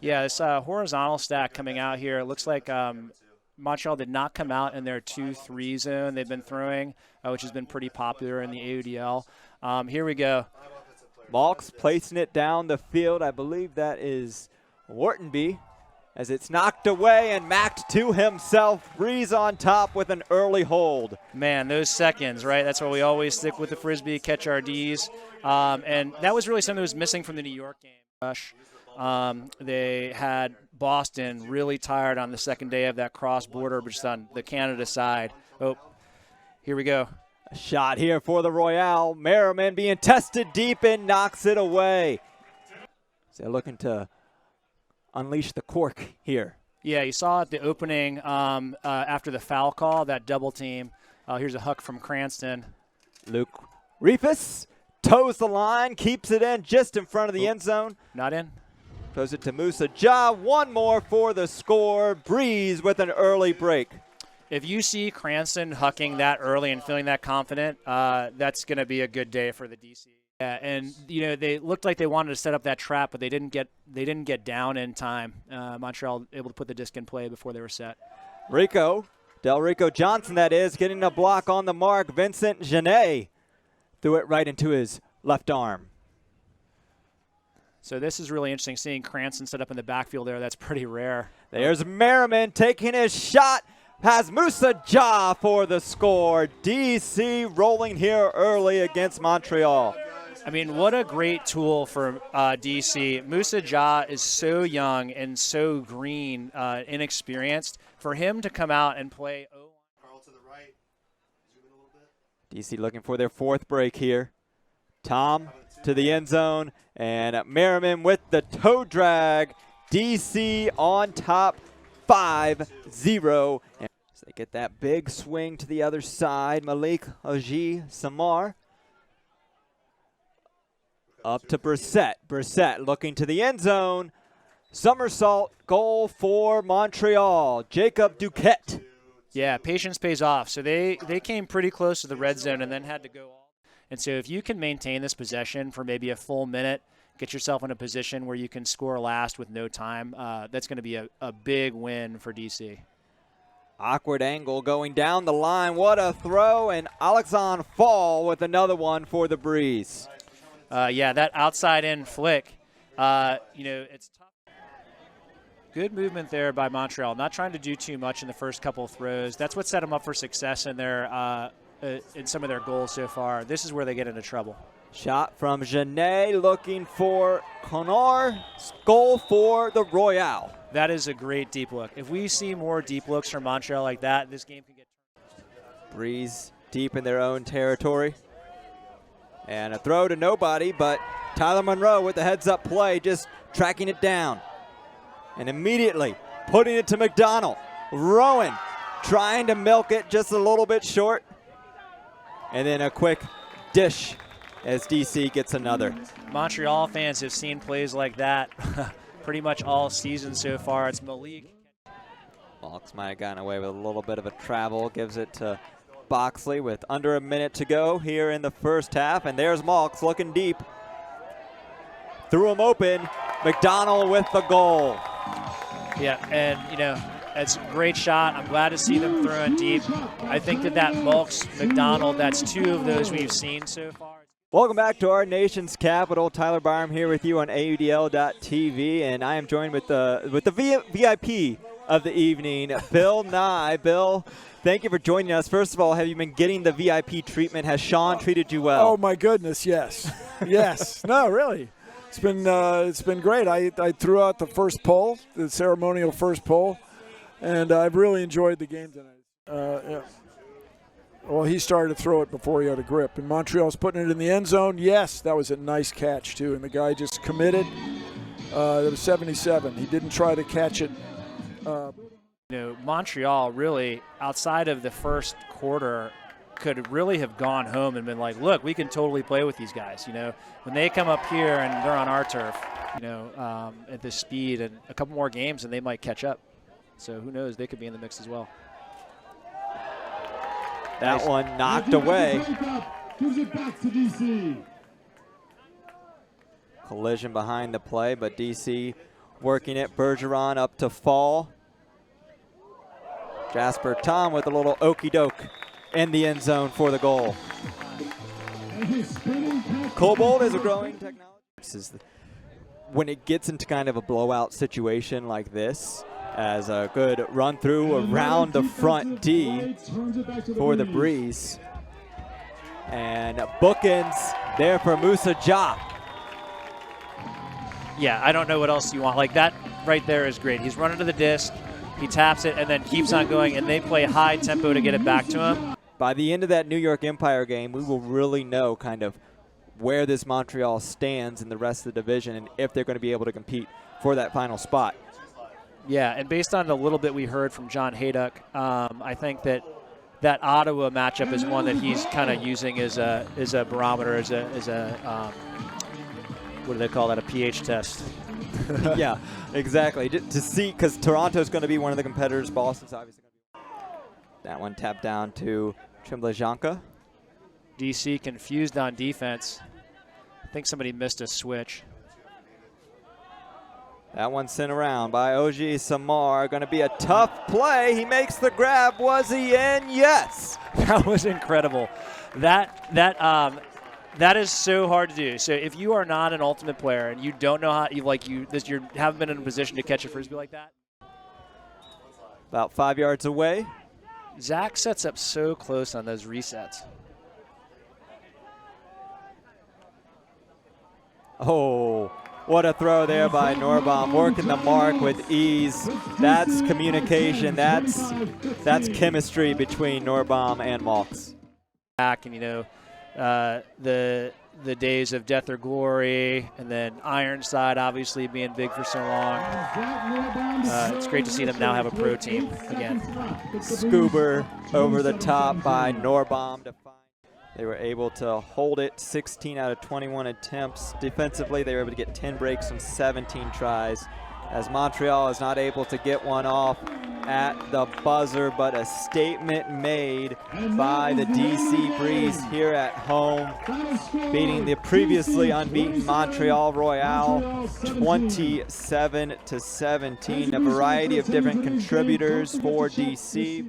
Yeah, this horizontal stack coming out here. It looks like Montreal did not come out in their 2-3 zone they've been throwing, which has been pretty popular in the AUDL. Here we go. Malks placing it down the field. I believe that is Whartonby, as it's knocked away and macked to himself. Breeze on top with an early hold. Man, those seconds, right? That's why we always stick with the Frisbee, catch our Ds. And that was really something that was missing from the New York game. Rush. They had Boston really tired on the second day of that cross-border, but just on the Canada side. Oh, here we go. A shot here for the Royale. Merriman being tested deep and knocks it away. So they're looking to unleash the cork here. Yeah, you saw at the opening after the foul call, that double team. Here's a hook from Cranston. Luke Reefus toes the line, keeps it in just in front of the end zone. Not in. Throws it to Musa Ja. One more for the score. Breeze with an early break. If you see Cranston hucking that early and feeling that confident, that's going to be a good day for the DC. Yeah, and you know they looked like they wanted to set up that trap, but they didn't get down in time. Montreal able to put the disc in play before they were set. Del Rico Johnson, that is, getting a block on the mark. Vincent Genet threw it right into his left arm. So this is really interesting, seeing Cranston set up in the backfield there. That's pretty rare. There's Merriman taking his shot. Has Musa Ja for the score. DC rolling here early against Montreal. I mean, what a great tool for DC. Musa Ja is so young and so green, inexperienced. For him to come out and play Carl to the right. Zoom in a little bit. DC looking for their fourth break here. Tom to the end zone, and Merriman with the toe drag. DC on top, 5-0. So they get that big swing to the other side. Malik Haji Samar. Up to Brissett. Brissett looking to the end zone. Somersault goal for Montreal. Jacob Duquette. Yeah, patience pays off. So they came pretty close to the red zone and then had to go off. And so if you can maintain this possession for maybe a full minute, get yourself in a position where you can score last with no time, that's going to be a big win for DC. Awkward angle going down the line. What a throw. And Alexandre Fall with another one for the Breeze. Yeah, that outside in flick, it's tough. Good movement there by Montreal. Not trying to do too much in the first couple of throws. That's what set them up for success in their in some of their goals so far. This is where they get into trouble. Shot from Genet looking for Connor. Goal for the Royale. That is a great deep look. If we see more deep looks from Montreal like that, this game could get. Breeze deep in their own territory. And a throw to nobody, but Tyler Monroe with the heads-up play, just tracking it down. And immediately putting it to McDonald. Rowan trying to milk it just a little bit short. And then a quick dish as DC gets another. Montreal fans have seen plays like that pretty much all season so far. It's Malik. Malks might have gotten away with a little bit of a travel. Gives it to Boxley with under a minute to go here in the first half. And there's Malks looking deep. Threw him open. McDonald with the goal. Yeah, and it's a great shot. I'm glad to see them throwing deep. I think that Malks McDonald, that's two of those we've seen so far. Welcome back to our nation's capital. Tyler Byram here with you on AUDL.tv, and I am joined with the VIP of the evening, Bill Nye. Bill, thank you for joining us. First of all, have you been getting the VIP treatment? Has Sean treated you well? Oh my goodness, yes, yes. No, really, it's been great. I threw out the first pole, the ceremonial first pole, and I've really enjoyed the game tonight. Yeah. Well, he started to throw it before he had a grip, and Montreal's putting it in the end zone. Yes, that was a nice catch too, and the guy just committed. It was 77. He didn't try to catch it. Montreal really, outside of the first quarter, could really have gone home and been like, look, we can totally play with these guys. When they come up here and they're on our turf, at this speed, and a couple more games and they might catch up. So who knows, they could be in the mix as well. That one knocked away. Collision behind the play, but DC working it. Bergeron up to Fall. Jasper Tom with a little okey doke in the end zone for the goal. Cobalt is a growing technology. When it gets into kind of a blowout situation like this, as a good run through around the front D for the Breeze. And bookends there for Musa Ja. Yeah, I don't know what else you want. Like, that right there is great. He's running to the disc, he taps it, and then keeps on going, and they play high tempo to get it back to him. By the end of that New York Empire game, we will really know kind of where this Montreal stands in the rest of the division and if they're going to be able to compete for that final spot. Yeah, and based on the little bit we heard from John Hayduck, I think that Ottawa matchup is one that he's kind of using as a barometer, as a what do they call that, a pH test. Yeah, exactly. To see, because Toronto's going to be one of the competitors. Boston's obviously going to be. That one tapped down to Trimblajanka. DC confused on defense. I think somebody missed a switch. That one sent around by Oji Samar. Going to be a tough play. He makes the grab. Was he in? Yes. That was incredible. That is so hard to do. So if you are not an ultimate player and you don't know how you haven't been in a position to catch a Frisbee like that. About 5 yards away. Zach sets up so close on those resets. Oh, what a throw there by Norbaum, working the mark with ease. That's communication. That's chemistry between Norbaum and Malks. Back, and the days of Death or Glory, and then Ironside obviously being big for so long. It's great to see them now have a pro team again. Scuba over the top by Norbaum. They were able to hold it 16 out of 21 attempts. Defensively, they were able to get 10 breaks from 17 tries, as Montreal is not able to get one off at the buzzer, but a statement made by the DC Breeze here at home, beating the previously unbeaten Montreal Royal 27-17. A variety of different contributors for DC.